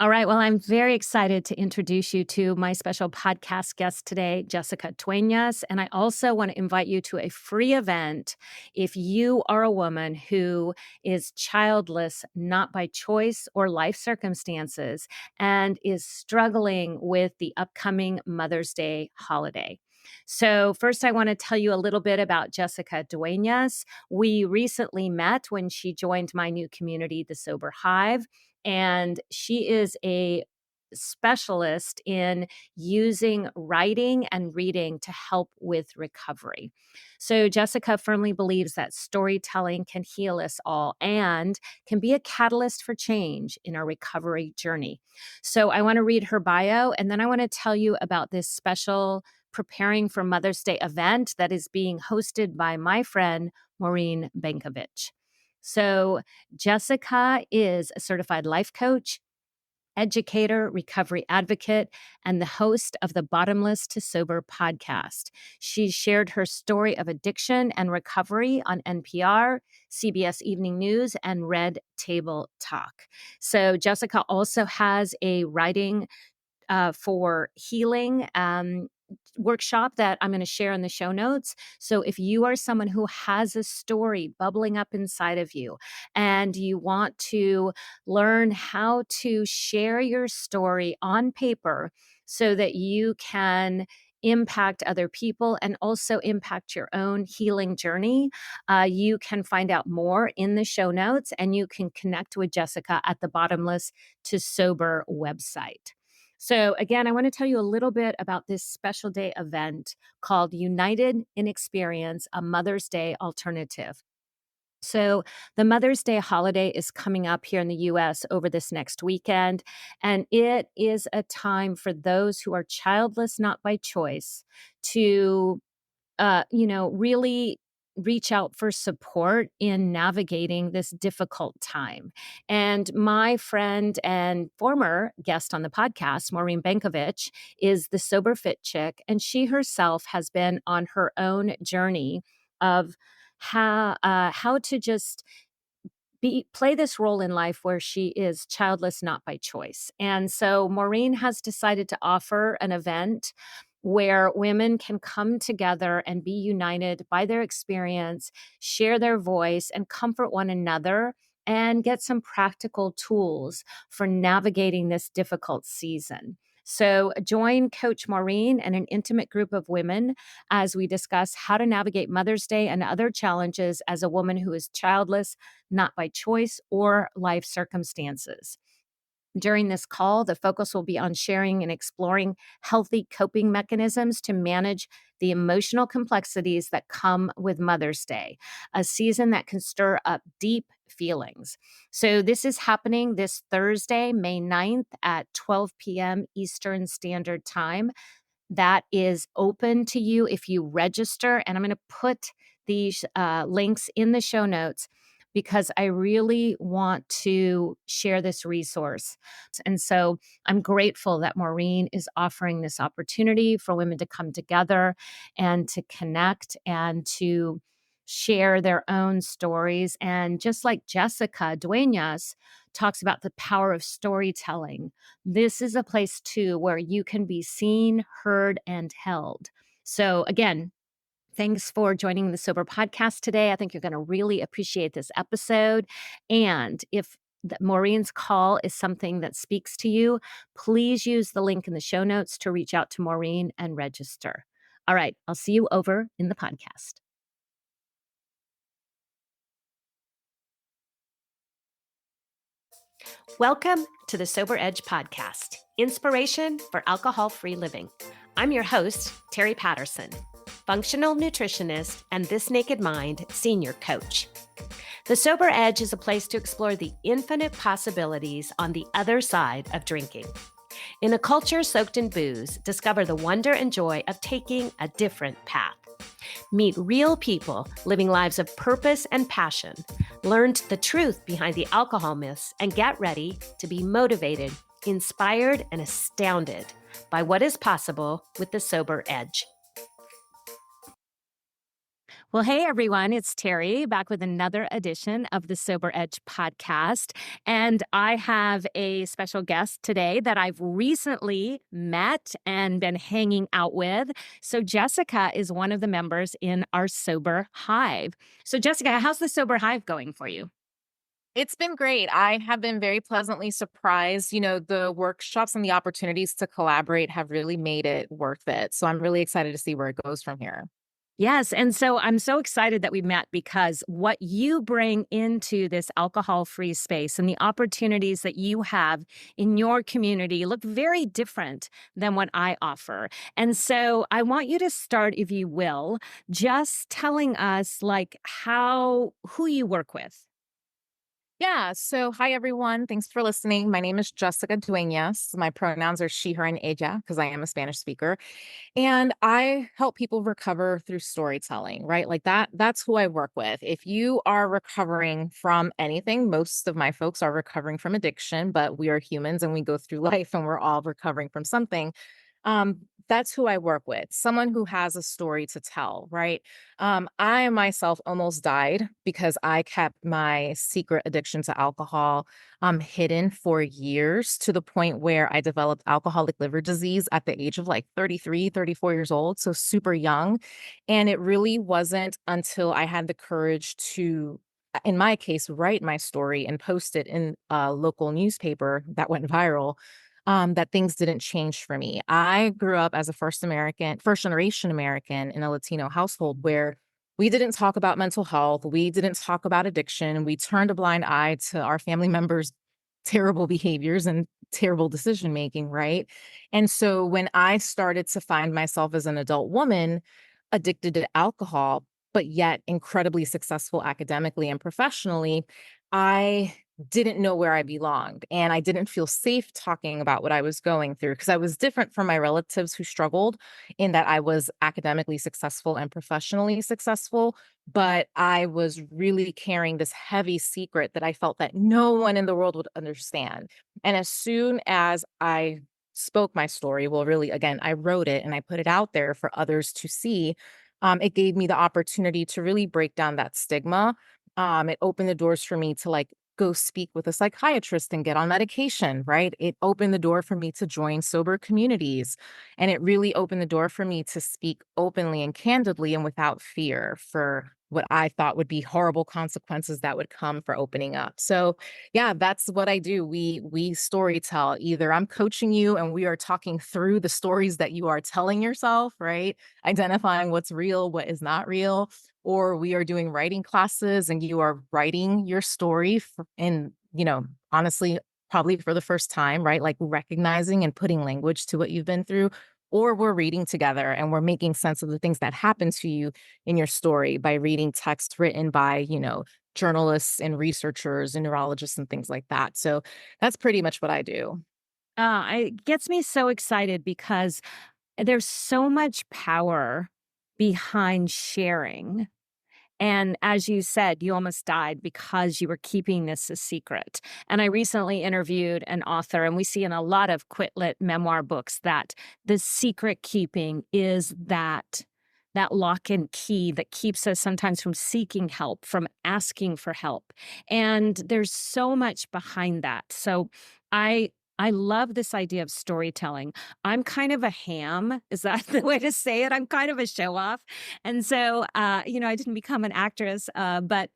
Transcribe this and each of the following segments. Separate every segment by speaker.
Speaker 1: All right. Well, I'm very excited to introduce you to my special podcast guest today, Jessica Duenas. And I also want to invite you to a free event if you are a woman who is childless, not by choice or life circumstances, and is struggling with the upcoming Mother's Day holiday. So, first, I want to tell you a little bit about Jessica Duenas. We recently met when she joined my new community, the Sober Hive, and she is a specialist in using writing and reading to help with recovery. So, Jessica firmly believes that storytelling can heal us all and can be a catalyst for change in our recovery journey. So, I want to read her bio and then I want to tell you about this special Preparing for Mother's Day event that is being hosted by my friend, Maureen Benkovich. So, Jessica is a certified life coach, educator, recovery advocate, and the host of the Bottomless to Sober podcast. She shared her story of addiction and recovery on NPR, CBS Evening News, and Red Table Talk. So, Jessica also has a writing for healing workshop that I'm going to share in the show notes. So if you are someone who has a story bubbling up inside of you and you want to learn how to share your story on paper so that you can impact other people and also impact your own healing journey, you can find out more in the show notes and you can connect with Jessica at the Bottomless to Sober website. So, again, I want to tell you a little bit about this special day event called United in Experience, a Mother's Day alternative. So, the Mother's Day holiday is coming up here in the US over this next weekend, and it is a time for those who are childless, not by choice, to really reach out for support in navigating this difficult time. And my friend and former guest on the podcast, Maureen Benkovich, is the Sober Fit Chick, and she herself has been on her own journey of how to just play this role in life where she is childless not by choice. And so Maureen has decided to offer an event where women can come together and be united by their experience, share their voice, and comfort one another and get some practical tools for navigating this difficult season. So, join Coach Maureen and an intimate group of women as we discuss how to navigate Mother's Day and other challenges as a woman who is childless, not by choice or life circumstances. During this call, the focus will be on sharing and exploring healthy coping mechanisms to manage the emotional complexities that come with Mother's Day, a season that can stir up deep feelings. So, this is happening this Thursday, May 9th at 12 p.m. Eastern Standard Time. That is open to you if you register. And I'm going to put these links in the show notes because I really want to share this resource. And so I'm grateful that Maureen is offering this opportunity for women to come together and to connect and to share their own stories. And just like Jessica Duenas talks about the power of storytelling, this is a place too where you can be seen, heard, and held. So, again, thanks for joining the Sober Podcast today. I think you're going to really appreciate this episode. And if Maureen's call is something that speaks to you, please use the link in the show notes to reach out to Maureen and register. All right, I'll see you over in the podcast. Welcome to the Sober Edge Podcast, inspiration for alcohol-free living. I'm your host, Terry Patterson, functional nutritionist and This Naked Mind senior coach. The Sober Edge is a place to explore the infinite possibilities on the other side of drinking. In a culture soaked in booze, discover the wonder and joy of taking a different path. Meet real people living lives of purpose and passion, learn the truth behind the alcohol myths, and get ready to be motivated, inspired, and astounded by what is possible with the Sober Edge. Well, hey everyone, it's Terry back with another edition of the Sober Edge podcast. And I have a special guest today that I've recently met and been hanging out with. So, Jessica is one of the members in our Sober Hive. So, Jessica, how's the Sober Hive going for you?
Speaker 2: It's been great. I have been very pleasantly surprised. The workshops and the opportunities to collaborate have really made it worth it. So I'm really excited to see where it goes from here.
Speaker 1: Yes. And so I'm so excited that we met because what you bring into this alcohol free space and the opportunities that you have in your community look very different than what I offer. And so I want you to start, if you will, just telling us who you work with.
Speaker 2: Yeah. So, hi, everyone. Thanks for listening. My name is Jessica Duenas. My pronouns are she, her, and ella because I am a Spanish speaker. And I help people recover through storytelling, right? Like that's who I work with. If you are recovering from anything, most of my folks are recovering from addiction, but we are humans and we go through life and we're all recovering from something. That's who I work with, someone who has a story to tell, right? I myself almost died because I kept my secret addiction to alcohol hidden for years to the point where I developed alcoholic liver disease at the age of like 33, 34 years old, so super young. And it really wasn't until I had the courage to, in my case, write my story and post it in a local newspaper that went viral, that things didn't change for me. I grew up as a first generation American in a Latino household where we didn't talk about mental health. We didn't talk about addiction. We turned a blind eye to our family members' terrible behaviors and terrible decision making, right? And so when I started to find myself as an adult woman addicted to alcohol, but yet incredibly successful academically and professionally, I didn't know where I belonged. And I didn't feel safe talking about what I was going through because I was different from my relatives who struggled in that I was academically successful and professionally successful. But I was really carrying this heavy secret that I felt that no one in the world would understand. And as soon as I spoke my story, well, really, again, I wrote it and I put it out there for others to see. It gave me the opportunity to really break down that stigma. It opened the doors for me to like go speak with a psychiatrist and get on medication, right? It opened the door for me to join sober communities. And it really opened the door for me to speak openly and candidly and without fear for what I thought would be horrible consequences that would come for opening up. So, yeah, that's what I do. We story tell. Either I'm coaching you and we are talking through the stories that you are telling yourself, right? Identifying what's real, what is not real, or we are doing writing classes and you are writing your story and honestly probably for the first time, right? Like recognizing and putting language to what you've been through, or we're reading together and we're making sense of the things that happened to you in your story by reading text written by journalists and researchers and neurologists and things like that. So that's pretty much what I do.
Speaker 1: It gets me so excited because there's so much power behind sharing. And as you said, you almost died because you were keeping this a secret. And I recently interviewed an author, and we see in a lot of quit lit memoir books that the secret keeping is that lock and key that keeps us sometimes from seeking help, from asking for help. And there's so much behind that. So I I love this idea of storytelling. I'm kind of a ham. Is that the way to say it? I'm kind of a show off. And so, I didn't become an actress, but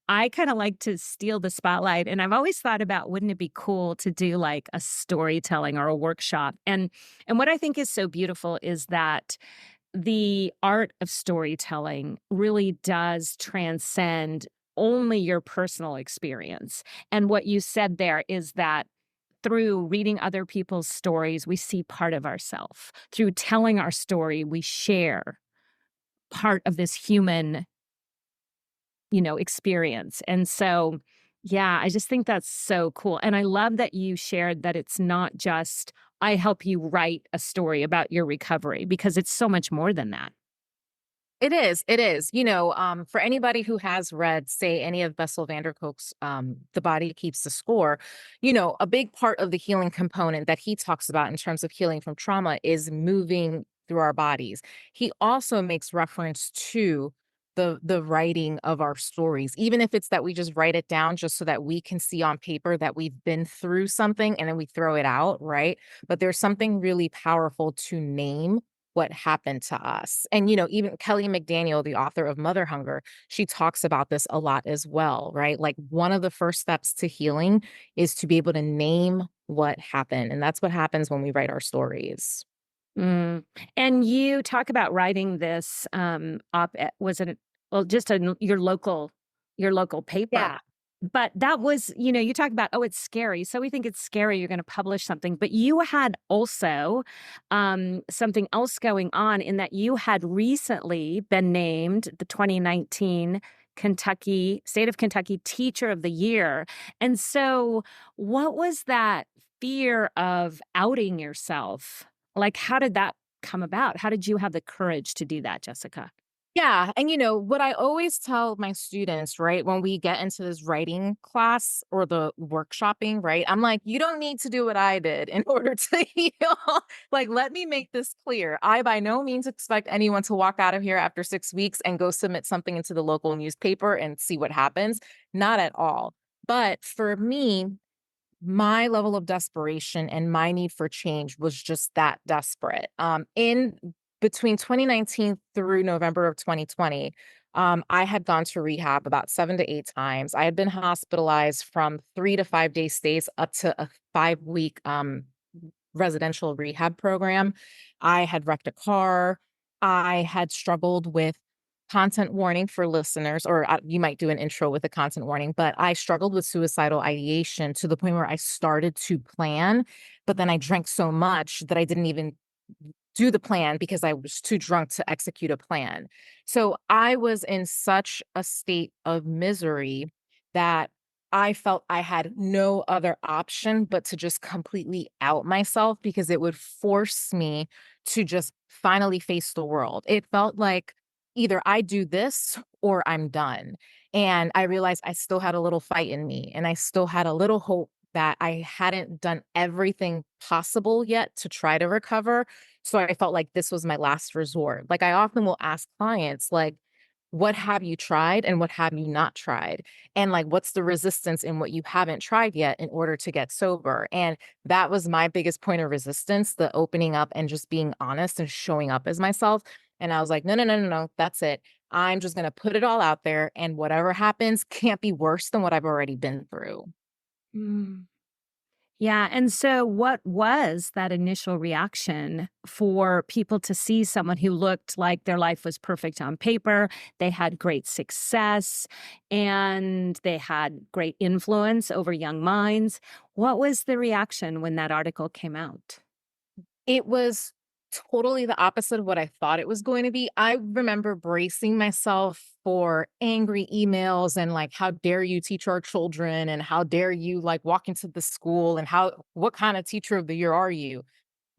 Speaker 1: I kind of like to steal the spotlight. And I've always thought about, wouldn't it be cool to do like a storytelling or a workshop? And what I think is so beautiful is that the art of storytelling really does transcend only your personal experience. And what you said there is that through reading other people's stories, we see part of ourselves. Through telling our story, we share part of this human, experience. And so, yeah, I just think that's so cool. And I love that you shared that it's not just, I help you write a story about your recovery, because it's so much more than that.
Speaker 2: It is. It is. For anybody who has read, say, any of Bessel van der Kolk's The Body Keeps the Score, a big part of the healing component that he talks about in terms of healing from trauma is moving through our bodies. He also makes reference to the writing of our stories, even if it's that we just write it down just so that we can see on paper that we've been through something and then we throw it out, right? But there's something really powerful to name what happened to us. And, even Kelly McDaniel, the author of Mother Hunger, she talks about this a lot as well, right? Like one of the first steps to healing is to be able to name what happened. And that's what happens when we write our stories.
Speaker 1: Mm. And you talk about writing this, op-ed was it well, just in your local paper.
Speaker 2: Yeah.
Speaker 1: But that was you talk about, "Oh, it's scary." So we think it's scary, you're gonna publish something, but you had also, something else going on in that you had recently been named the 2019 State of Kentucky Teacher of the Year. And so what was that fear of outing yourself? Like, how did that come about? How did you have the courage to do that, Jessica?
Speaker 2: Yeah. And what I always tell my students, right, when we get into this writing class or the workshopping, right, I'm like, you don't need to do what I did in order to heal. Like, let me make this clear. I by no means expect anyone to walk out of here after 6 weeks and go submit something into the local newspaper and see what happens. Not at all. But for me, my level of desperation and my need for change was just that desperate. In between 2019 through November of 2020, I had gone to rehab about 7 to 8 times. I had been hospitalized from 3 to 5 day stays up to a 5 week residential rehab program. I had wrecked a car. I had struggled with content warning for listeners, or you might do an intro with a content warning, but I struggled with suicidal ideation to the point where I started to plan, but then I drank so much that I didn't even do the plan because I was too drunk to execute a plan. So I was in such a state of misery that I felt I had no other option but to just completely out myself because it would force me to just finally face the world. It felt like either I do this or I'm done. And I realized I still had a little fight in me and I still had a little hope that I hadn't done everything possible yet to try to recover. So I felt like this was my last resort. Like I often will ask clients, like, what have you tried and what have you not tried? And like, what's the resistance in what you haven't tried yet in order to get sober? And that was my biggest point of resistance, the opening up and just being honest and showing up as myself. And I was like, no, no, no, no, no, that's it. I'm just going to put it all out there. And whatever happens can't be worse than what I've already been through.
Speaker 1: Mm. Yeah, and so what was that initial reaction for people to see someone who looked like their life was perfect on paper, they had great success, and they had great influence over young minds? What was the reaction when that article came out?
Speaker 2: It was totally the opposite of what I thought it was going to be. I remember bracing myself for angry emails and like, how dare you teach our children? And how dare you like walk into the school? And what kind of teacher of the year are you?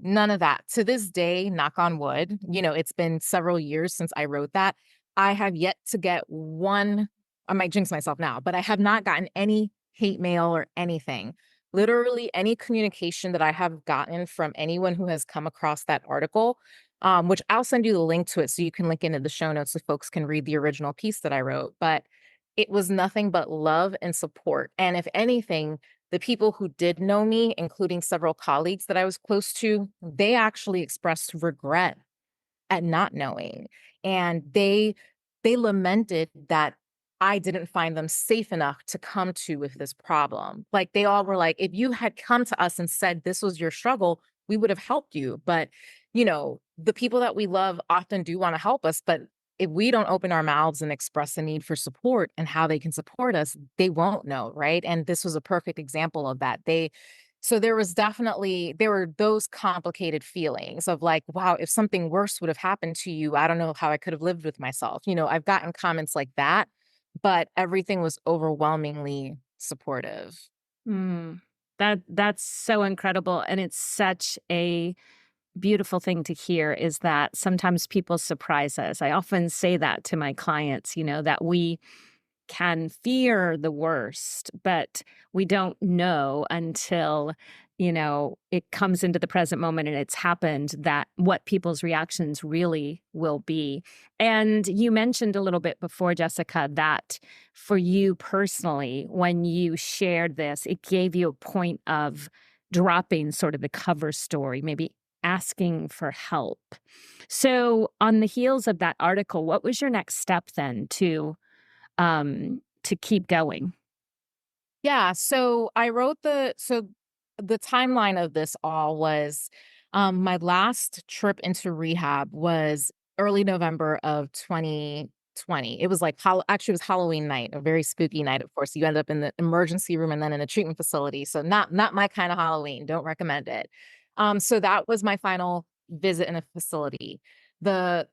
Speaker 2: None of that. To this day, knock on wood, it's been several years since I wrote that. I have yet to get one, I might jinx myself now, but I have not gotten any hate mail or anything. Literally any communication that I have gotten from anyone who has come across that article, which I'll send you the link to it so you can link into the show notes so folks can read the original piece that I wrote. But it was nothing but love and support. And if anything, the people who did know me, including several colleagues that I was close to, they actually expressed regret at not knowing. And they lamented that I didn't find them safe enough to come to with this problem. Like they all were like, if you had come to us and said this was your struggle, we would have helped you. But, the people that we love often do want to help us, but if we don't open our mouths and express a need for support and how they can support us, they won't know, right? And this was a perfect example of that. So there were those complicated feelings of like, wow, if something worse would have happened to you, I don't know how I could have lived with myself. I've gotten comments like that, but everything was overwhelmingly supportive.
Speaker 1: Mm. That's so incredible, and it's such a beautiful thing to hear is that sometimes people surprise us. I often say that to my clients, that can fear the worst, but we don't know until, it comes into the present moment and it's happened that what people's reactions really will be. And you mentioned a little bit before, Jessica, that for you personally, when you shared this, it gave you a point of dropping sort of the cover story, maybe asking for help. So, on the heels of that article, what was your next step then to keep going?
Speaker 2: Yeah, so I wrote the timeline of this all was, my last trip into rehab was early November of 2020. It was like actually, it was Halloween night, a very spooky night, of course. You end up in the emergency room and then in a treatment facility, so not my kinda Halloween, don't recommend it. So that was my final visit in a facility. The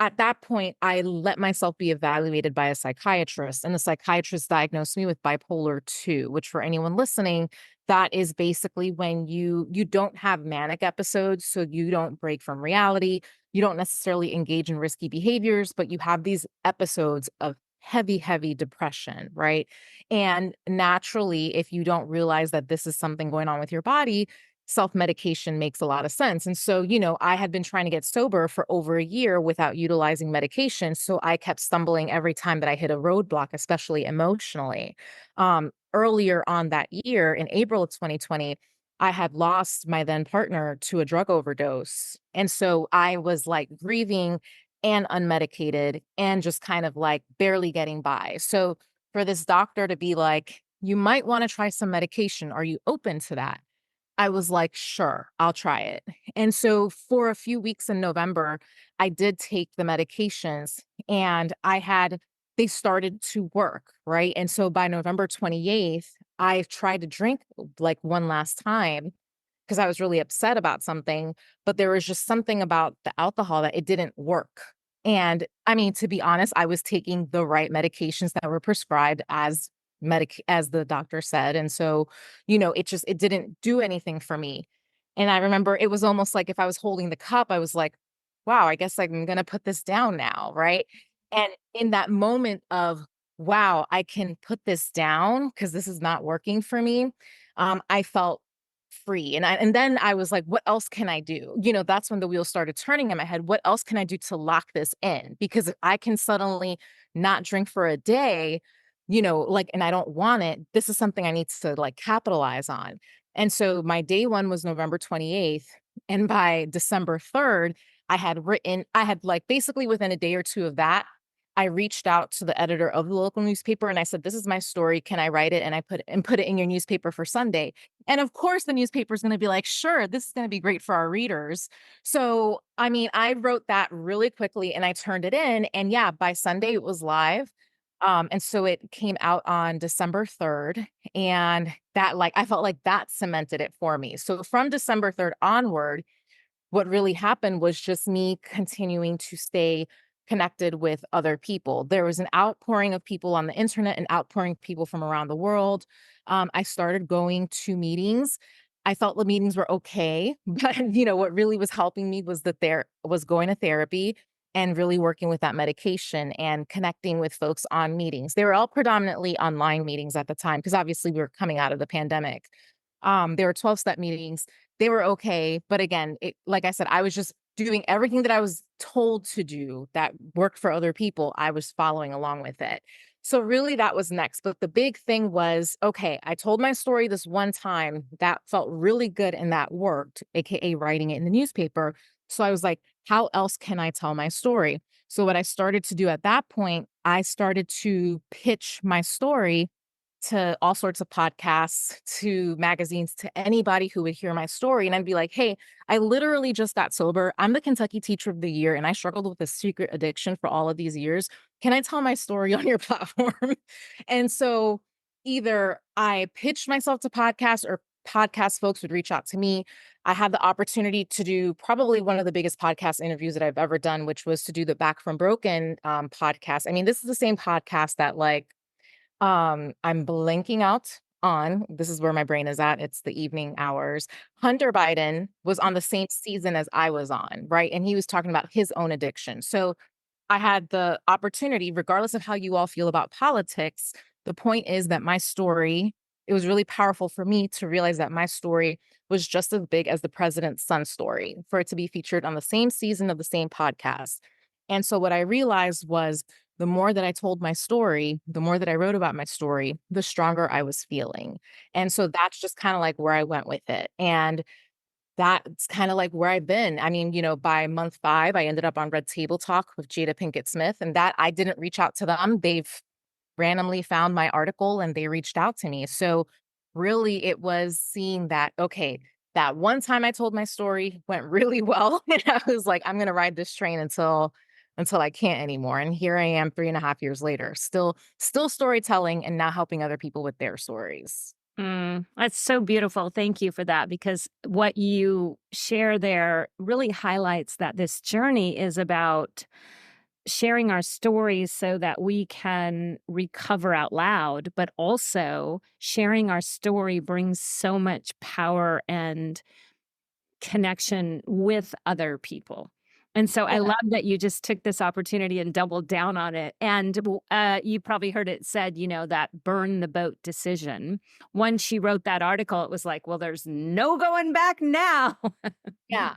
Speaker 2: At that point, I let myself be evaluated by a psychiatrist, and the psychiatrist diagnosed me with bipolar 2, which for anyone listening, that is basically when you don't have manic episodes, so you don't break from reality. You don't necessarily engage in risky behaviors, but you have these episodes of heavy, heavy depression, right? And naturally, if you don't realize that this is something going on with your body, self-medication makes a lot of sense. And so, I had been trying to get sober for over a year without utilizing medication. So I kept stumbling every time that I hit a roadblock, especially emotionally. Earlier on that year, in April of 2020, I had lost my then partner to a drug overdose. And so I was like grieving and unmedicated and just kind of like barely getting by. So for this doctor to be like, you might want to try some medication. Are you open to that? I was like, "Sure, I'll try it." And so for a few weeks in November, I did take the medications and they started to work, right? And so by November 28th, I tried to drink like one last time because I was really upset about something, but there was just something about the alcohol that it didn't work. And I mean, to be honest, I was taking the right medications that were prescribed as the doctor said. And so, it didn't do anything for me. And I remember it was almost like if I was holding the cup, I was like, wow, I guess I'm gonna put this down now, right? And in that moment of, wow, I can put this down because this is not working for me, I felt free. And then I was like, what else can I do? That's when the wheels started turning in my head. What else can I do to lock this in? Because if I can suddenly not drink for a day, like, and I don't want it, this is something I need to like capitalize on. And so my day one was November 28th. And by December 3rd, I had like basically within a day or two of that, I reached out to the editor of the local newspaper and I said, this is my story. Can I write it? And I put it in your newspaper for Sunday. And of course, the newspaper is going to be like, sure, this is going to be great for our readers. So, I mean, I wrote that really quickly and I turned it in. And yeah, by Sunday, it was live. And so it came out on December 3rd. And that, like, I felt like that cemented it for me. So from December 3rd onward, what really happened was just me continuing to stay connected with other people. There was an outpouring of people on the internet, an outpouring of people from around the world. I started going to meetings. I felt the meetings were okay, but what really was helping me was that there was going to therapy and really working with that medication and connecting with folks on meetings. They were all predominantly online meetings at the time because obviously we were coming out of the pandemic. There were 12-step meetings. They were okay, but again, like I said, I was just doing everything that I was told to do that worked for other people. I was following along with it. So really that was next. But the big thing was, okay, I told my story this one time that felt really good and that worked, AKA writing it in the newspaper. So I was like, how else can I tell my story? So what I started to do at that point, I started to pitch my story to all sorts of podcasts, to magazines, to anybody who would hear my story. And I'd be like, hey, I literally just got sober. I'm the Kentucky Teacher of the Year, and I struggled with a secret addiction for all of these years. Can I tell my story on your platform? And so either I pitched myself to podcasts or podcast folks would reach out to me. I had the opportunity to do probably one of the biggest podcast interviews that I've ever done, which was to do the Back from Broken podcast. I mean, this is the same podcast that I'm blanking out on. This is where my brain is at. It's the evening hours. Hunter Biden was on the same season as I was on, right? And he was talking about his own addiction. So I had the opportunity, regardless of how you all feel about politics, the point is that my story, it was really powerful for me to realize that my story was just as big as the president's son's story, for it to be featured on the same season of the same podcast. And so what I realized was the more that I told my story, the more that I wrote about my story, the stronger I was feeling. And so that's just kind of like where I went with it. And that's kinda like where I've been. I mean, by month 5, I ended up on Red Table Talk with Jada Pinkett Smith, and that I didn't reach out to them. They've randomly found my article and they reached out to me. So, really, it was seeing that, okay, that one time I told my story went really well, and I was like, "I'm gonna ride this train until I can't anymore." And here I am 3.5 years later, still storytelling and now helping other people with their stories.
Speaker 1: That's so beautiful. Thank you for that because what you share there really highlights that this journey is about sharing our stories so that we can recover out loud, but also sharing our story brings so much power and connection with other people. And so I
Speaker 2: Yeah.
Speaker 1: love that you just took this opportunity and doubled down on it. And you probably heard it said, that burn the boat decision. Once she wrote that article, it was like, well, there's no going back now.
Speaker 2: Yeah,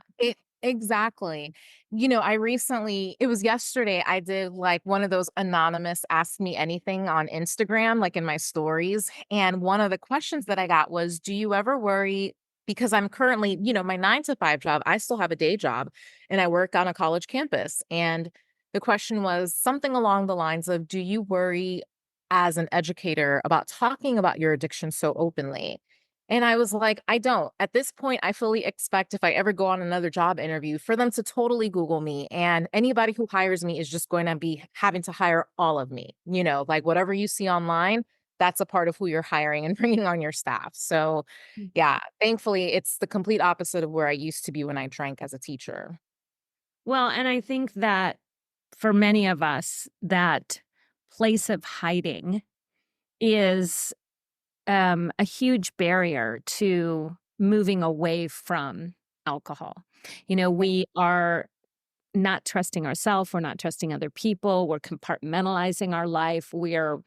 Speaker 2: exactly. I recently it was yesterday, I did, like, one of those anonymous ask me anything on Instagram, like, in my stories, and one of the questions that I got was, "Do you ever worry?" Because I'm currently my 9 to 5 job, I still have a day job, and I work on a college campus, and the question was something along the lines of, "Do you worry as an educator about talking about your addiction so openly?" And I was like, I don't. At this point, I fully expect if I ever go on another job interview for them to totally Google me. And anybody who hires me is just going to be having to hire all of me. Like whatever you see online, that's a part of who you're hiring and bringing on your staff. So, yeah, thankfully, it's the complete opposite of where I used to be when I drank as a teacher.
Speaker 1: Well, and I think that for many of us, that place of hiding is a huge barrier to moving away from alcohol. We are not trusting ourselves, we're not trusting other people, we're compartmentalizing our life, we're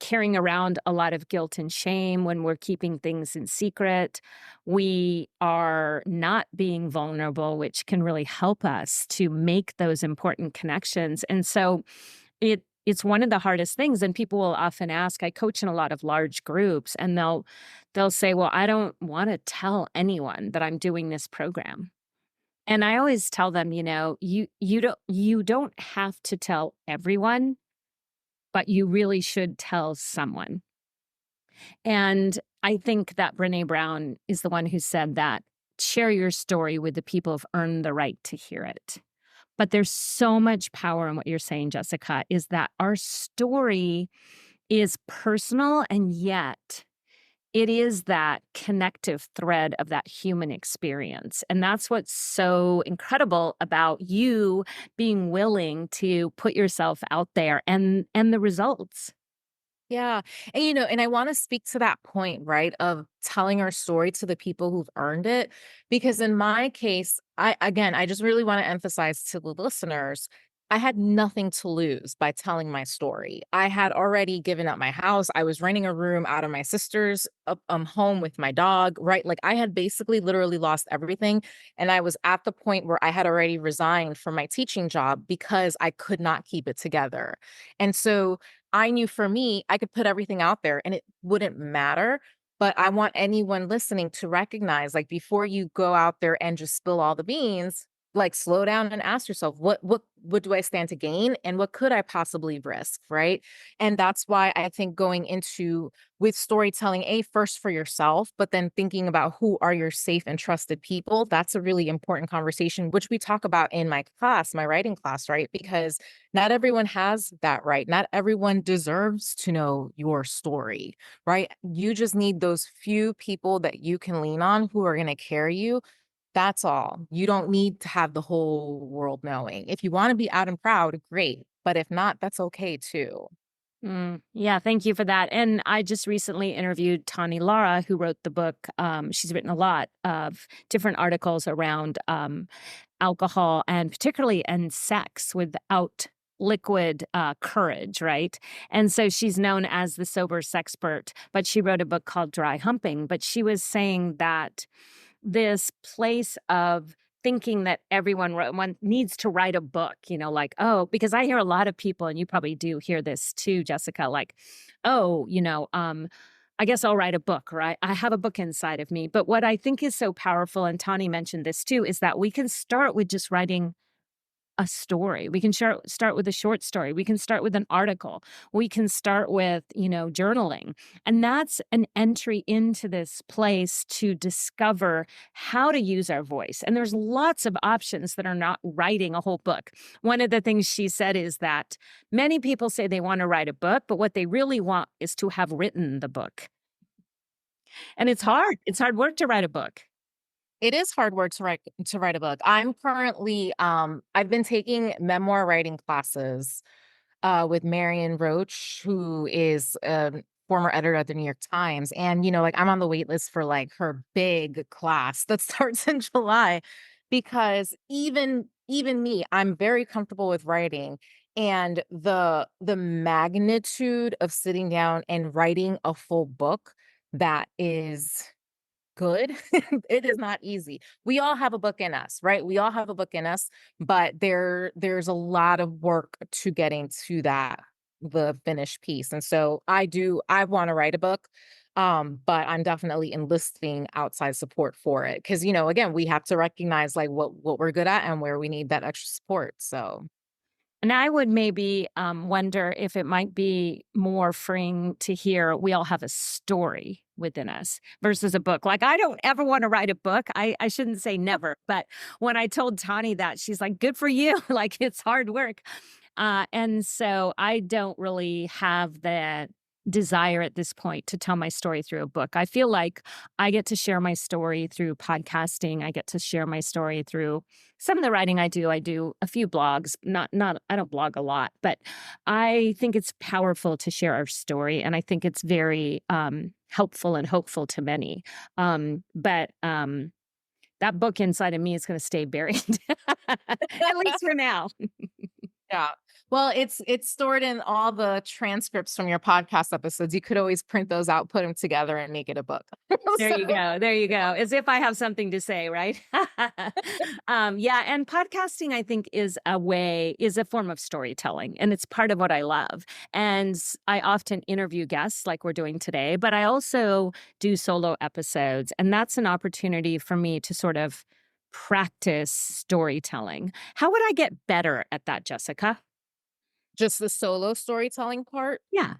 Speaker 1: carrying around a lot of guilt and shame when we're keeping things in secret. We are not being vulnerable, which can really help us to make those important connections. And so it's one of the hardest things, and people will often ask. I coach in a lot of large groups, and they'll say, "Well, I don't want to tell anyone that I'm doing this program." And I always tell them, you don't have to tell everyone, but you really should tell someone. And I think that Brene Brown is the one who said that share your story with the people who've earned the right to hear it. But there's so much power in what you're saying, Jessica, is that our story is personal, and yet it is that connective thread of that human experience. And that's what's so incredible about you being willing to put yourself out there and the results.
Speaker 2: Yeah. And I want to speak to that point, right, of telling our story to the people who've earned it. Because in my case, I just really want to emphasize to the listeners, I had nothing to lose by telling my story. I had already given up my house. I was renting a room out of my sister's home with my dog, right? Like I had basically literally lost everything. And I was at the point where I had already resigned from my teaching job because I could not keep it together. And so I knew for me, I could put everything out there and it wouldn't matter. But I want anyone listening to recognize, like, before you go out there and just spill all the beans, like, slow down and ask yourself, what do I stand to gain, and what could I possibly risk, right? And that's why I think going into with storytelling, first for yourself, but then thinking about who are your safe and trusted people. That's a really important conversation, which we talk about in my class, my writing class, right? Because not everyone has that right. Not everyone deserves to know your story, right? You just need those few people that you can lean on who are going to carry you. That's all. You don't need to have the whole world knowing. If you want to be out and proud, great. But if not, that's okay too.
Speaker 1: Yeah, thank you for that. And I just recently interviewed Tani Lara, who wrote the book. She's written a lot of different articles around alcohol and particularly and sex without liquid courage, right? And so she's known as the sober sexpert, but she wrote a book called Dry Humping. But she was saying that this place of thinking that one needs to write a book, like, oh, because I hear a lot of people, and you probably do hear this too, Jessica, like, oh, I guess I'll write a book, right? I have a book inside of me. But what I think is so powerful, and Tani mentioned this too, is that we can start with just writing a story. We can start with a short story. We can start with an article. We can start with, journaling. And that's an entry into this place to discover how to use our voice. And there's lots of options that are not writing a whole book. One of the things she said is that many people say they want to write a book, but what they really want is to have written the book. And it's hard. It's hard work to write a book.
Speaker 2: It is hard work to write a book. I'm currently I've been taking memoir writing classes with Marion Roach, who is a former editor at the New York Times. And, like I'm on the wait list for like her big class that starts in July because even me, I'm very comfortable with writing. And the magnitude of sitting down and writing a full book that is good. It is not easy. We all have a book in us, right? We all have a book in us, but there's a lot of work to getting to the finished piece. And so I want to write a book. But I'm definitely enlisting outside support for it. Cause again, we have to recognize like what we're good at and where we need that extra support. So
Speaker 1: And I would maybe wonder if it might be more freeing to hear we all have a story within us versus a book. Like, I don't ever want to write a book. I shouldn't say never, but when I told Tani that, she's like, good for you. Like, it's hard work. And so I don't really have that desire at this point to tell my story through a book. I feel like I get to share my story through podcasting. I get to share my story through some of the writing I do. I do a few blogs, not I don't blog a lot, but I think it's powerful to share our story, and I think it's very helpful and hopeful to many. But that book inside of me is going to stay buried, at least for now.
Speaker 2: yeah. Well, it's stored in all the transcripts from your podcast episodes. You could always print those out, put them together, and make it a book.
Speaker 1: There
Speaker 2: So
Speaker 1: you go. There you go. As if I have something to say, right? Yeah. And podcasting, I think, is a form of storytelling, and it's part of what I love. And I often interview guests like we're doing today, but I also do solo episodes. And that's an opportunity for me to sort of practice storytelling. How would I get better at that, Jessica?
Speaker 2: just the solo storytelling part.
Speaker 1: Yeah.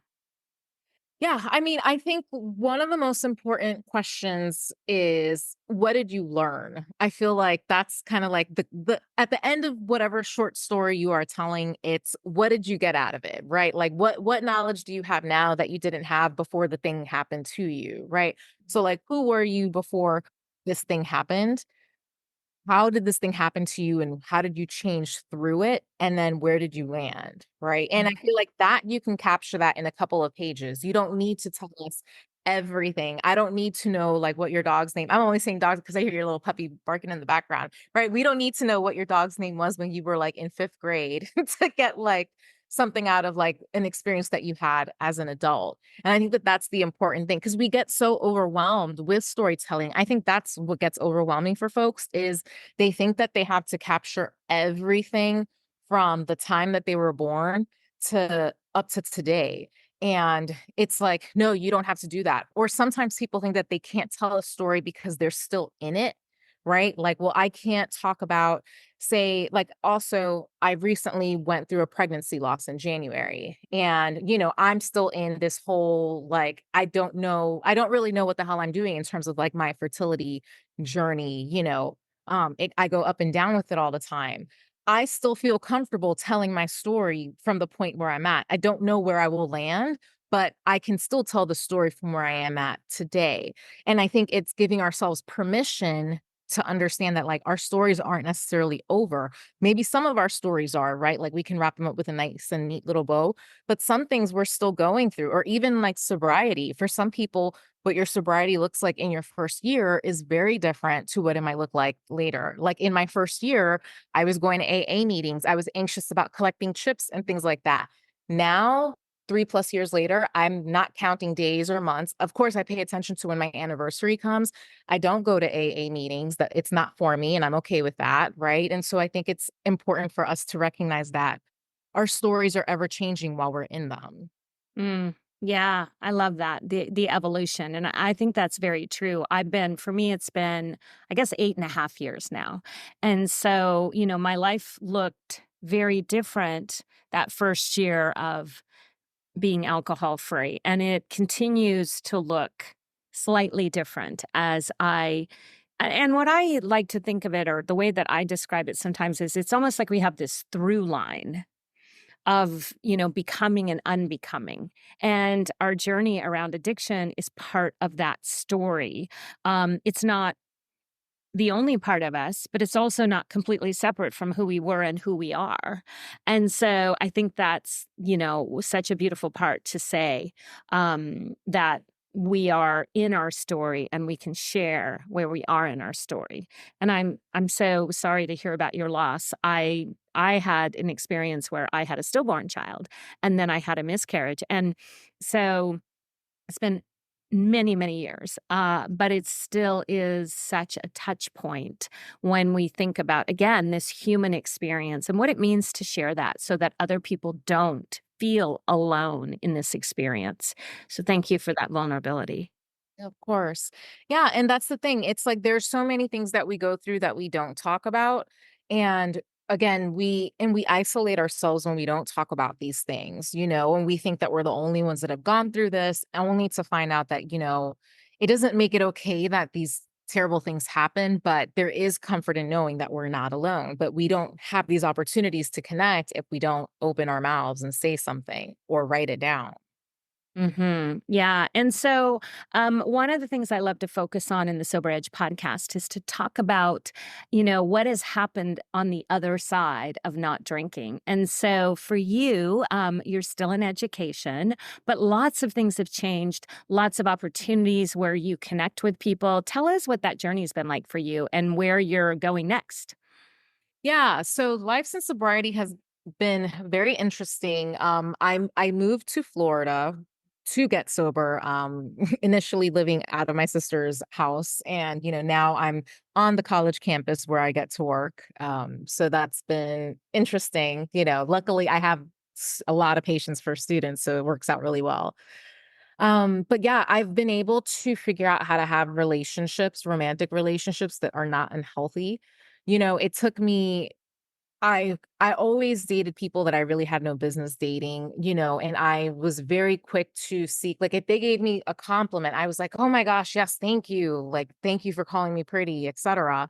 Speaker 2: Yeah, I mean, I think one of the most important questions is what did you learn? I feel like that's kind of like the at the end of whatever short story you are telling, it's what did you get out of it, right? Like what knowledge do you have now that you didn't have before the thing happened to you, right? So like who were you before this thing happened? How did this thing happen to you and how did you change through it? And then where did you land? Right. And I feel like that you can capture that in a couple of pages. You don't need to tell us everything. I don't need to know like what your dog's name. I'm only saying dogs because I hear your little puppy barking in the background. Right. We don't need to know what your dog's name was when you were like in fifth grade to get like something out of like an experience that you had as an adult. And I think that that's the important thing because we get so overwhelmed with storytelling. I think that's what gets overwhelming for folks is they think that they have to capture everything from the time that they were born to up to today. And it's like, no, you don't have to do that. Or sometimes people think that they can't tell a story because they're still in it, right? Like, well, I can't talk about, say, like, also, I recently went through a pregnancy loss in January. And, I'm still in this whole, like, I don't really know what the hell I'm doing in terms of like my fertility journey. I go up and down with it all the time. I still feel comfortable telling my story from the point where I'm at. I don't know where I will land, but I can still tell the story from where I am at today. And I think it's giving ourselves permission to understand that like our stories aren't necessarily over. Maybe some of our stories are, right? Like we can wrap them up with a nice and neat little bow, but some things we're still going through, or even like sobriety. For some people, what your sobriety looks like in your first year is very different to what it might look like later. Like in my first year, I was going to AA meetings. I was anxious about collecting chips and things like that. Now, 3+ years later, I'm not counting days or months. Of course, I pay attention to when my anniversary comes. I don't go to AA meetings, that it's not for me, and I'm okay with that, right? And so I think it's important for us to recognize that our stories are ever changing while we're in them.
Speaker 1: Mm, yeah, I love that, the evolution, and I think that's very true. For me, it's been, I guess, 8.5 years now, and so, my life looked very different that first year of being alcohol free, and it continues to look slightly different as and what I like to think of it, or the way that I describe it sometimes, is it's almost like we have this through line of, becoming and unbecoming. And our journey around addiction is part of that story. It's not the only part of us, but it's also not completely separate from who we were and who we are. And so I think that's, such a beautiful part to say, that we are in our story and we can share where we are in our story. And I'm so sorry to hear about your loss. I had an experience where I had a stillborn child and then I had a miscarriage. And so it's been many, many years, but it still is such a touch point when we think about, again, this human experience and what it means to share that so that other people don't feel alone in this experience. So thank you for that vulnerability.
Speaker 2: Of course. Yeah, and that's the thing. It's like there's so many things that we go through that we don't talk about. And again, we isolate ourselves when we don't talk about these things, and we think that we're the only ones that have gone through this, only to find out that, it doesn't make it okay that these terrible things happen, but there is comfort in knowing that we're not alone. But we don't have these opportunities to connect if we don't open our mouths and say something or write it down.
Speaker 1: Yeah. And so, one of the things I love to focus on in the Sober Edge podcast is to talk about, what has happened on the other side of not drinking. And so, for you, you're still in education, but lots of things have changed, lots of opportunities where you connect with people. Tell us what that journey has been like for you and where you're going next.
Speaker 2: Yeah, so life since sobriety has been very interesting. I moved to Florida to get sober, initially living out of my sister's house. And, now I'm on the college campus where I get to work. So that's been interesting. Luckily I have a lot of patience for students, so it works out really well. But yeah, I've been able to figure out how to have relationships, romantic relationships that are not unhealthy. It took me I always dated people that I really had no business dating, and I was very quick to seek, like, if they gave me a compliment, I was like, "Oh my gosh, yes, thank you. Like, thank you for calling me pretty," etc.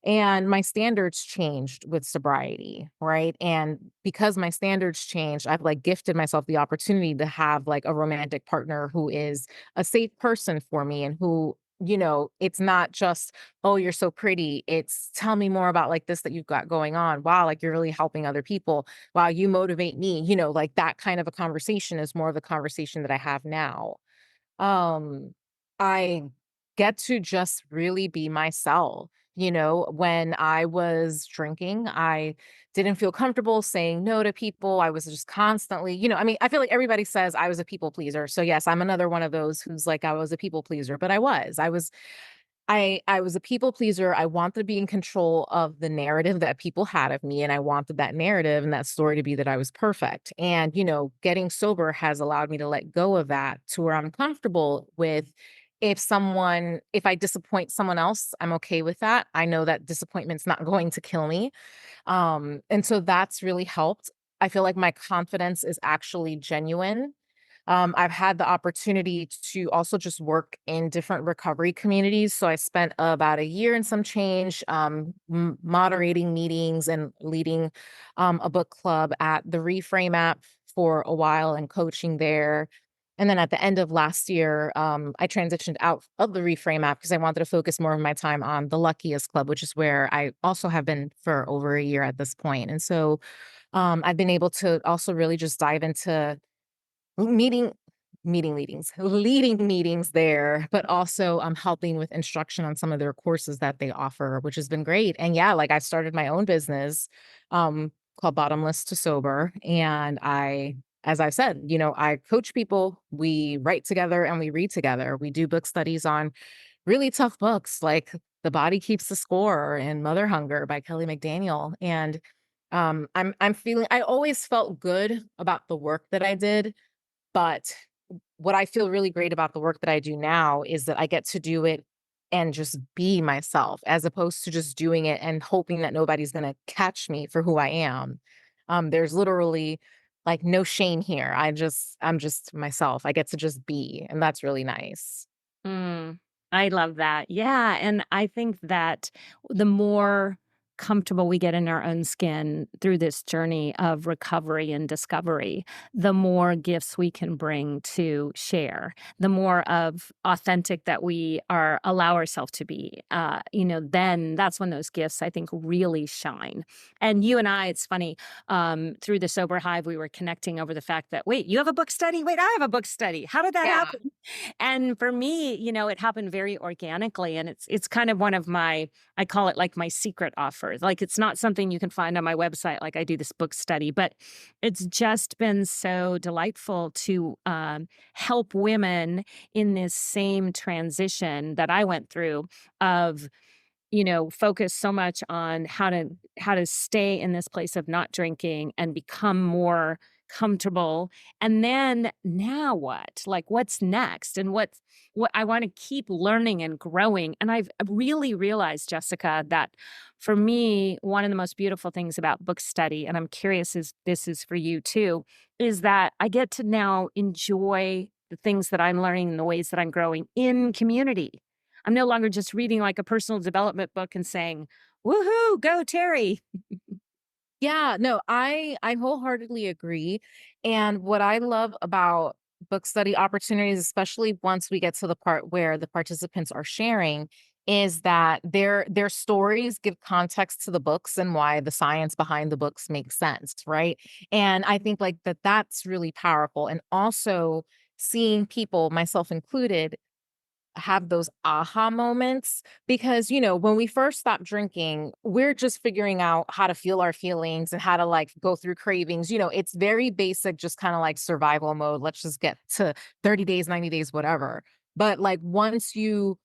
Speaker 2: And my standards changed with sobriety, right? And because my standards changed, I've like gifted myself the opportunity to have like a romantic partner who is a safe person for me and who, it's not just, oh, you're so pretty. It's tell me more about like this that you've got going on. Wow, like you're really helping other people. Wow, you motivate me. Like that kind of a conversation is more of the conversation that I have now. um, I get to just really be myself. When I was drinking, I didn't feel comfortable saying no to people. I was just constantly, I mean, I feel like everybody says I was a people pleaser. So yes, I'm another one of those who's like I was a people pleaser, but I was a people pleaser. I wanted to be in control of the narrative that people had of me, and I wanted that narrative and that story to be that I was perfect. And, getting sober has allowed me to let go of that to where I'm comfortable with if I disappoint someone else, I'm okay with that. I know that disappointment's not going to kill me. And so that's really helped. I feel like my confidence is actually genuine. I've had the opportunity to also just work in different recovery communities. So I spent about a year and some change moderating meetings and leading a book club at the Reframe app for a while and coaching there. And then at the end of last year, I transitioned out of the Reframe app because I wanted to focus more of my time on the Luckiest Club, which is where I also have been for over a year at this point. And so I've been able to also really just dive into meeting leading meetings there, but also helping with instruction on some of their courses that they offer, which has been great. And yeah, like I started my own business called Bottomless to Sober. And as I said, I coach people, we write together and we read together. We do book studies on really tough books like The Body Keeps the Score and Mother Hunger by Kelly McDaniel. And I'm feeling I always felt good about the work that I did, but what I feel really great about the work that I do now is that I get to do it and just be myself as opposed to just doing it and hoping that nobody's going to catch me for who I am. There's literally like no shame here. I'm just myself. I get to just be, and that's really nice.
Speaker 1: Mm, I love that. Yeah, and I think that the more comfortable we get in our own skin through this journey of recovery and discovery, the more gifts we can bring to share, the more of authentic that we are allow ourselves to be. Then that's when those gifts I think really shine. And you and I, it's funny, through the Sober Hive, we were connecting over the fact that wait, you have a book study. Wait, I have a book study. How did that
Speaker 2: Yeah.
Speaker 1: happen? And for me, it happened very organically, and it's kind of one of my I call it like my secret offers. Like it's not something you can find on my website like I do this book study, but it's just been so delightful to help women in this same transition that I went through of focus so much on how to stay in this place of not drinking and become more comfortable. And then now what? Like what's next? And what I want to keep learning and growing. And I've really realized, Jessica, that for me, one of the most beautiful things about book study, and I'm curious if this is for you too, is that I get to now enjoy the things that I'm learning and the ways that I'm growing in community. I'm no longer just reading like a personal development book and saying, "Woohoo, go Terry."
Speaker 2: Yeah, no, I wholeheartedly agree. And what I love about book study opportunities, especially once we get to the part where the participants are sharing, is that their stories give context to the books and why the science behind the books makes sense, right? And I think like that's really powerful. And also seeing people, myself included, have those aha moments because when we first stop drinking, we're just figuring out how to feel our feelings and how to like go through cravings. It's very basic, just kind of like survival mode. Let's just get to 30 days, 90 days, whatever. But like once you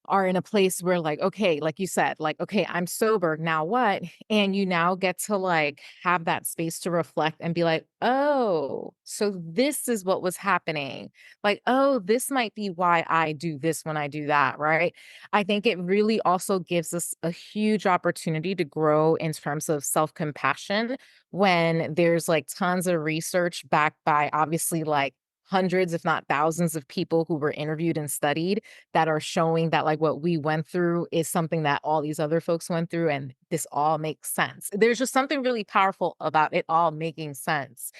Speaker 2: are in a place where like, okay, like you said, like, okay, I'm sober. Now what? And you now get to like have that space to reflect and be like, oh, so this is what was happening. Like, oh, this might be why I do this when I do that. Right. I think it really also gives us a huge opportunity to grow in terms of self compassion when there's like tons of research backed by obviously like hundreds, if not thousands of people who were interviewed and studied that are showing that like what we went through is something that all these other folks went through and this all makes sense. There's just something really powerful about it all making sense.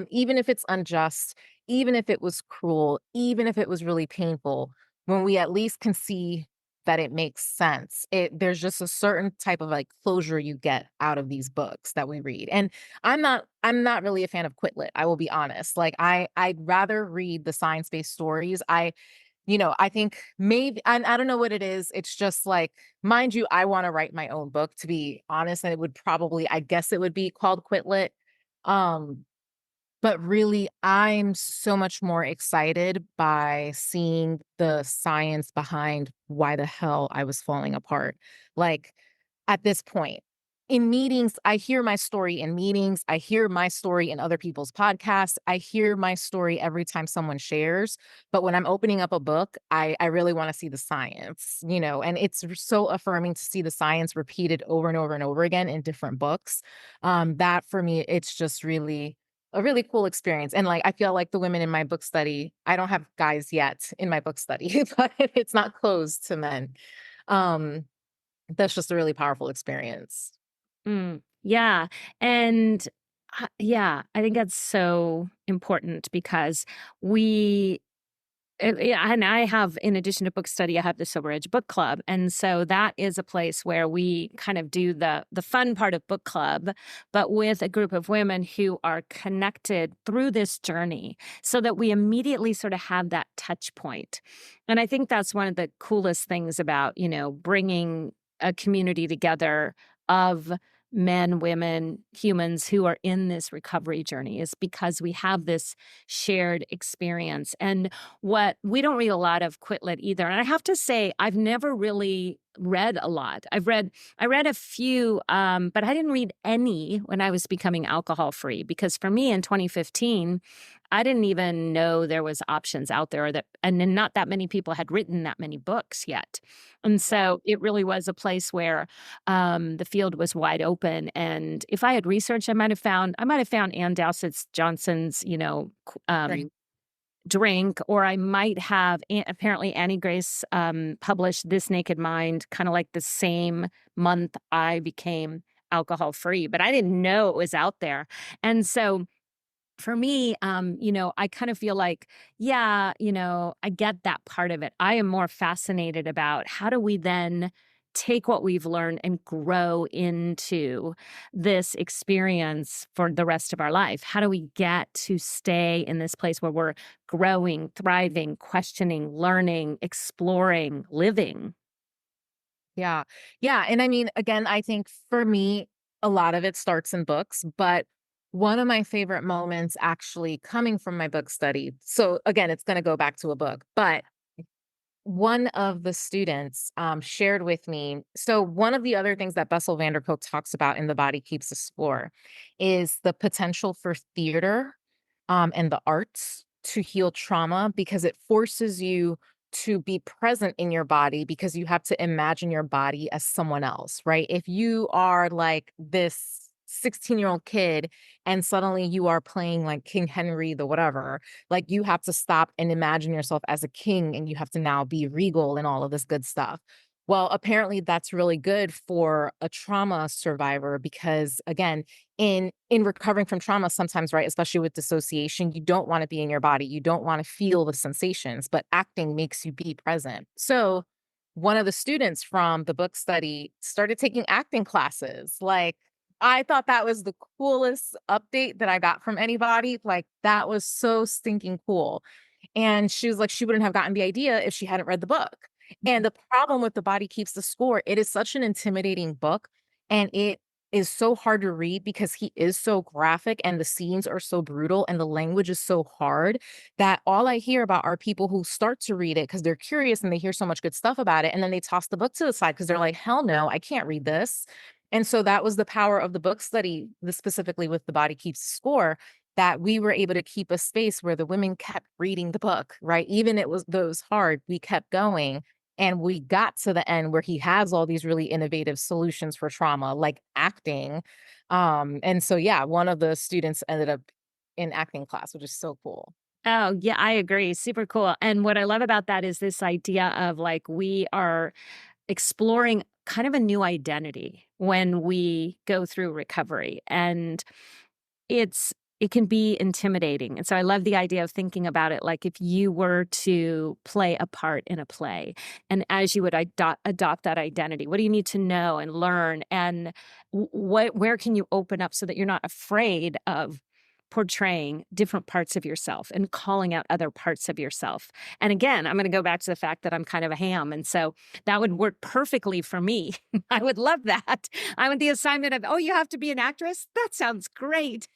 Speaker 2: Even if it's unjust, even if it was cruel, even if it was really painful, when we at least can see that it makes sense. There's just a certain type of like closure you get out of these books that we read. And I'm not really a fan of quitlet. I will be honest. Like I'd rather read the science-based stories. I think maybe I don't know what it is. It's just like, mind you, I want to write my own book to be honest, and it would probably, I guess it would be called Quitlet. Um, but really, I'm so much more excited by seeing the science behind why the hell I was falling apart. Like at this point, in meetings, I hear my story in meetings. I hear my story in other people's podcasts. I hear my story every time someone shares. But when I'm opening up a book, I really want to see the science, and it's so affirming to see the science repeated over and over and over again in different books. That for me, it's just really a really cool experience. And like, I feel like the women in my book study, I don't have guys yet in my book study, but it's not closed to men. Um, that's just a really powerful experience.
Speaker 1: Yeah, and yeah, I think that's so important because we Yeah, and I have, in addition to book study, I have the Sober Edge Book Club, and so that is a place where we kind of do the fun part of book club, but with a group of women who are connected through this journey, so that we immediately sort of have that touch point. And I think that's one of the coolest things about, bringing a community together of men, women, humans who are in this recovery journey, is because we have this shared experience. And what we don't read a lot of quit lit either. And I have to say, I've never really read a lot. I read a few, but I didn't read any when I was becoming alcohol free, because for me in 2015, I didn't even know there was options out there, and then not that many people had written that many books yet. And
Speaker 2: Yeah.
Speaker 1: so it really was a place where the field was wide open. And if I had researched, I might have found Ann Dowsett Johnson's,
Speaker 2: Right.
Speaker 1: drink, or I might have apparently Annie Grace published This Naked Mind kind of like the same month I became alcohol free, but I didn't know it was out there. And so for me, I kind of feel like, yeah, I get that part of it. I am more fascinated about how do we then take what we've learned and grow into this experience for the rest of our life? How do we get to stay in this place where we're growing, thriving, questioning, learning, exploring, living?
Speaker 2: Yeah. Yeah. And I mean, again, I think for me, a lot of it starts in books, but one of my favorite moments actually coming from my book study. So again, it's going to go back to a book, but one of the students shared with me. So, one of the other things that Bessel van der Kolk talks about in The Body Keeps the Score is the potential for theater and the arts to heal trauma, because it forces you to be present in your body, because you have to imagine your body as someone else, right? If you are like this 16-year-old kid and suddenly you are playing like King Henry the whatever, like, you have to stop and imagine yourself as a king, and you have to now be regal and all of this good stuff. Well, apparently that's really good for a trauma survivor because, again, in recovering from trauma sometimes, right, especially with dissociation, you don't wanna be in your body, you don't wanna feel the sensations, but acting makes you be present. So, one of the students from the book study started taking acting classes, like, I thought that was the coolest update that I got from anybody, like, that was so stinking cool, and she was like, she wouldn't have gotten the idea if she hadn't read the book, and the problem with The Body Keeps the Score, it is such an intimidating book, and it is so hard to read because he is so graphic and the scenes are so brutal and the language is so hard that all I hear about are people who start to read it because 'cause they're curious and they hear so much good stuff about it, and then they toss the book to the side because 'cause they're like, "Hell no, I can't read this." And so that was the power of the book study, specifically with The Body Keeps Score, that we were able to keep a space where the women kept reading the book, right? Even it was though it was hard, we kept going. And we got to the end where he has all these really innovative solutions for trauma, like acting. And so yeah, one of the students ended up in acting class, which is so cool.
Speaker 1: Oh, yeah, I agree. Super cool. And what I love about that is this idea of like we are exploring kind of a new identity when we go through recovery. And it can be intimidating, and so I love the idea of thinking about it like if you were to play a part in a play, and as you would adopt that identity, what do you need to know and learn, and where can you open up so that you're not afraid of portraying different parts of yourself and calling out other parts of yourself. And again, I'm gonna go back to the fact that I'm kind of a ham, and so that would work perfectly for me. I would love that. I want the assignment of, "Oh, you have to be an actress? That sounds great."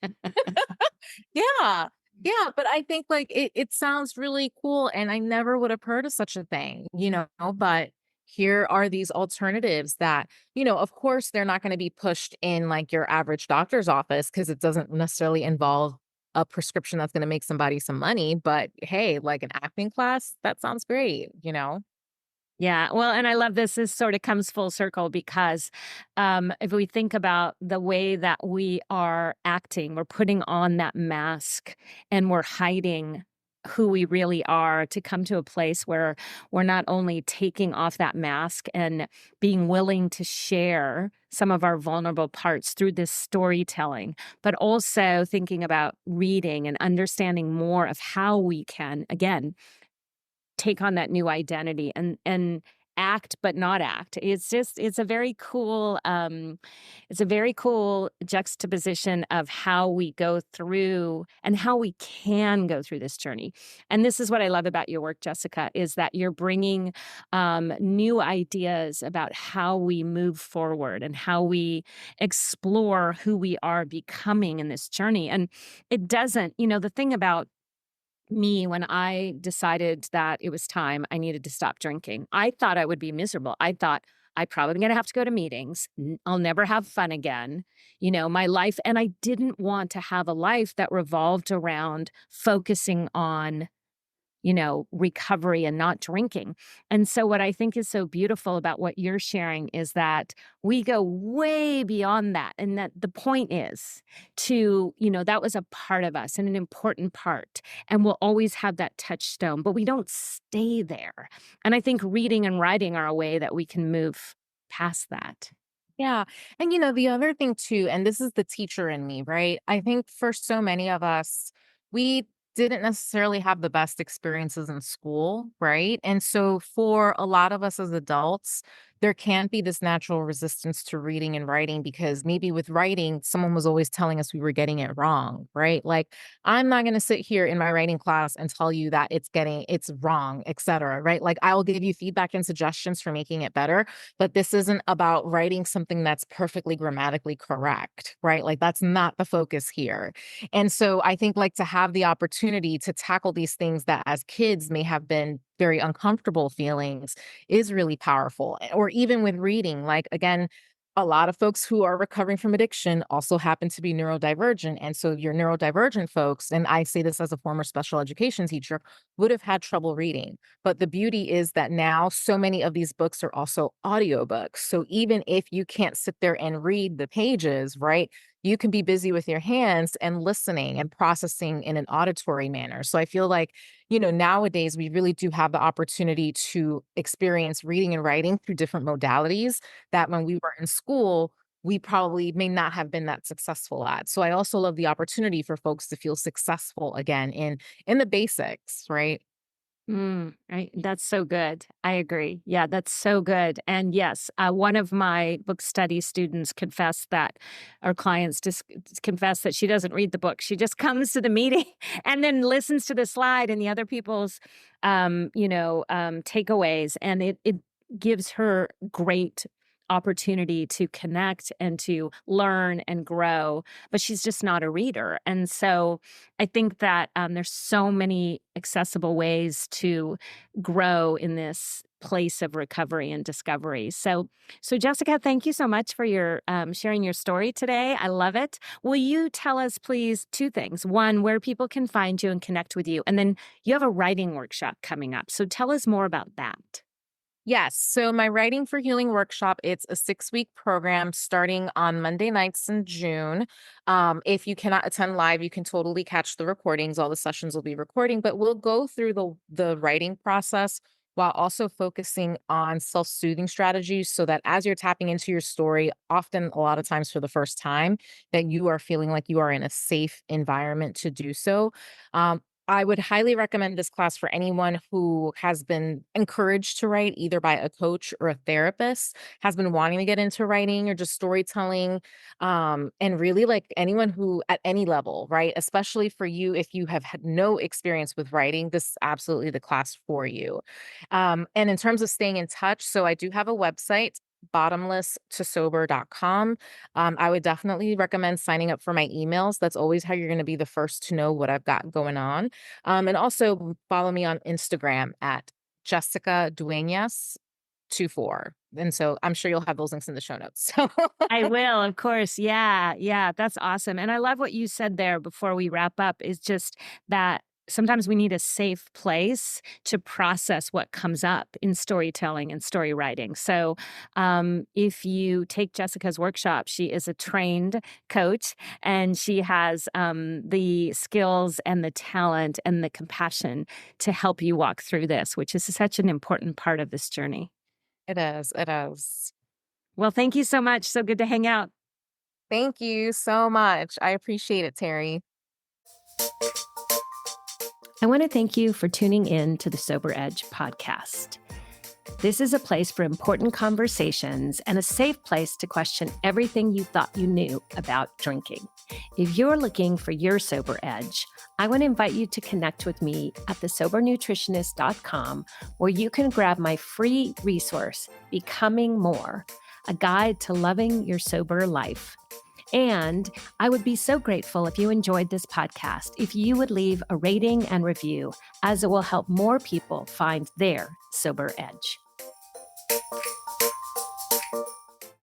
Speaker 2: Yeah. Yeah, but I think like it sounds really cool and I never would have heard of such a thing, but here are these alternatives that, of course they're not going to be pushed in like your average doctor's office because it doesn't necessarily involve a prescription that's going to make somebody some money, but hey, like an acting class, that sounds great.
Speaker 1: Yeah, well, and I love this. This sort of comes full circle because if we think about the way that we are acting, we're putting on that mask and we're hiding who we really are to come to a place where we're not only taking off that mask and being willing to share some of our vulnerable parts through this storytelling, but also thinking about reading and understanding more of how we can, again, take on that new identity and act but not act. It's a very cool it's a very cool juxtaposition of how we go through and how we can go through this journey. And this is what I love about your work, Jessica, is that you're bringing new ideas about how we move forward and how we explore who we are becoming in this journey. And it doesn't, the thing about me when I decided that it was time I needed to stop drinking, I thought I would be miserable. I thought I probably going to have to go to meetings. I'll never have fun again. My life. And I didn't want to have a life that revolved around focusing on recovery and not drinking. And so, what I think is so beautiful about what you're sharing is that we go way beyond that. And that the point is that was a part of us and an important part. And we'll always have that touchstone, but we don't stay there. And I think reading and writing are a way that we can move past that.
Speaker 2: Yeah. And the other thing too, and this is the teacher in me, right? I think for so many of us, we didn't necessarily have the best experiences in school, right? And so for a lot of us as adults, there can be this natural resistance to reading and writing because maybe with writing, someone was always telling us we were getting it wrong, right? Like, I'm not going to sit here in my writing class and tell you that it's wrong, et cetera, right? Like, I'll give you feedback and suggestions for making it better, but this isn't about writing something that's perfectly grammatically correct, right? Like, that's not the focus here. And so I think, like, to have the opportunity to tackle these things that as kids may have been very uncomfortable feelings is really powerful. Or even with reading, like, again, a lot of folks who are recovering from addiction also happen to be neurodivergent. And so your neurodivergent folks, and I say this as a former special education teacher, would have had trouble reading. But the beauty is that now so many of these books are also audiobooks. So even if you can't sit there and read the pages, right, you can be busy with your hands and listening and processing in an auditory manner. So I feel like, nowadays we really do have the opportunity to experience reading and writing through different modalities that when we were in school, we probably may not have been that successful at. So I also love the opportunity for folks to feel successful again in the basics, right?
Speaker 1: Right. That's so good. I agree. Yeah, that's so good. And yes, one of my book study students confessed that, our clients just confessed that she doesn't read the book. She just comes to the meeting and then listens to the slide and the other people's, takeaways, and it gives her great opportunity to connect and to learn and grow. But she's just not a reader, and so I think that there's so many accessible ways to grow in this place of recovery and discovery. So Jessica, thank you so much for your sharing your story today. I love it. Will you tell us, please, two things? One, where people can find you and connect with you, and then you have a writing workshop coming up. So tell us more about that.
Speaker 2: Yes. So my Writing for Healing workshop, it's a 6-week program starting on Monday nights in June. If you cannot attend live, you can totally catch the recordings. All the sessions will be recording, but we'll go through the writing process while also focusing on self-soothing strategies so that as you're tapping into your story, often a lot of times for the first time, that you are feeling like you are in a safe environment to do so. I would highly recommend this class for anyone who has been encouraged to write either by a coach or a therapist, has been wanting to get into writing or just storytelling, and really like anyone who at any level, right? Especially for you, if you have had no experience with writing, this is absolutely the class for you. And in terms of staying in touch, so I do have a website, bottomlesstosober.com. I would definitely recommend signing up for my emails. That's always how you're going to be the first to know what I've got going on. And also follow me on Instagram at Jessica Duenas 24. And so I'm sure you'll have those links in the show notes. So
Speaker 1: I will, of course. Yeah, yeah, that's awesome. And I love what you said there before we wrap up, is just that sometimes we need a safe place to process what comes up in storytelling and story writing. So, if you take Jessica's workshop, she is a trained coach and she has the skills and the talent and the compassion to help you walk through this, which is such an important part of this journey.
Speaker 2: it is. It is.
Speaker 1: Well, thank you so much. So good to hang out.
Speaker 2: Thank you so much. I appreciate it, Terry.
Speaker 1: I want to thank you for tuning in to the Sober Edge podcast. This is a place for important conversations and a safe place to question everything you thought you knew about drinking. If you're looking for your sober edge, I want to invite you to connect with me at thesobernutritionist.com, where you can grab my free resource, Becoming More, a guide to loving your sober life. And I would be so grateful if you enjoyed this podcast, if you would leave a rating and review, as it will help more people find their sober edge.